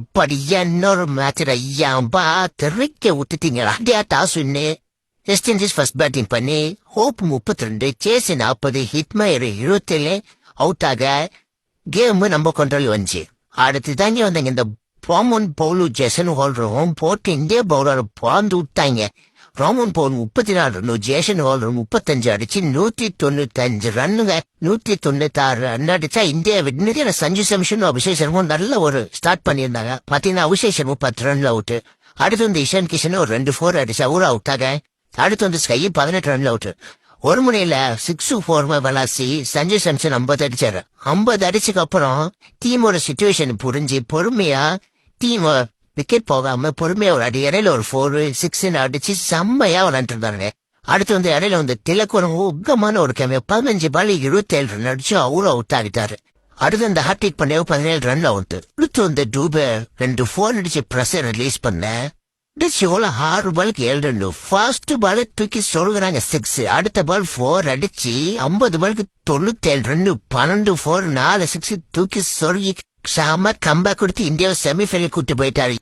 அப்படி இன்னொரு மேட்ச்ல ஏன்பா தெறிக்க விட்டுட்டீங்களா? டாஸ்ன்னு வெஸ்ட் இண்டீஸ் ஃபர்ஸ்ட் பேட்டிங் பண்ணி ஹோப் 32, சேஸ் 40, ஹிட்மயர் 27 அவுட் ஆக கேம் நம்ம கண்ட்ரோல் வந்துச்சு. அடுத்து தாங்க வந்தாங்க இந்த ராமன் பவுலு ஜேசன் ஹோல்டரும் போட்டு இந்திய பவுலர் பாந்து விட்டாங்க. Rovman Powell 34 run, Jason Holder 35 அடிச்சு 195 ரன்னுங்க. 196 ரன் அடிச்சா இந்தியா வெற்றி. சஞ்சு சாம்சன் அபிஷேக் சர்மா நல்ல ஒரு ஸ்டார்ட் பண்ணியிருந்தாங்க. பாத்தீங்கன்னா அபிஷேக் சர்மா 10 ரன்ல அவுட். அடுத்து வந்து இஷான் கிஷன் ஒரு 2 4 அடிச்சு அவரு அவுட் ஆக. அடுத்து வந்து ஸ்கை 18 ரன்ல அவுட். ஒரு முனையில 6-4 விளாசி சஞ்சு சாம்சன் 50 அடிச்சாரு. 50 அடிச்சுக்கு அப்புறம் டீமோட சிச்சுவேஷன் புரிஞ்சு பொறுமையா டீம் விக்கெட் போகாம பொறுமையா ஒரு அடி இடையில ஒரு 4-6 அடிச்சு செம்மையா விளையாண்டு இருந்தாங்க. அடுத்து வந்து இடையில வந்து திலக்கு ஒரு உக்கமான ஒரு கேமியா 15 பால் 27 ரன் அடிச்சு அவரும் அவுட் ஆகிட்டாரு. அடுத்து இந்த ஹார்டிக் பண்ண 17 ரன்ல அவுட். அடுத்து வந்து டூபே 2 4 அடிச்சு பிரஷர் ரிலீஸ் பண்ண 6 பாலுக்கு 7 ரன். ஃபர்ஸ்ட் பால் தூக்கி சொல்லுறாங்க 6. அடுத்த பால் 4 அடிச்சு 50 பாலுக்கு 97 ரன். 12 4 4 6 தூக்கி சொல்லி செம கம்பேக் கொடுத்து இந்தியாவை செமிஃபைனல் கூட்டு போயிட்டாரு.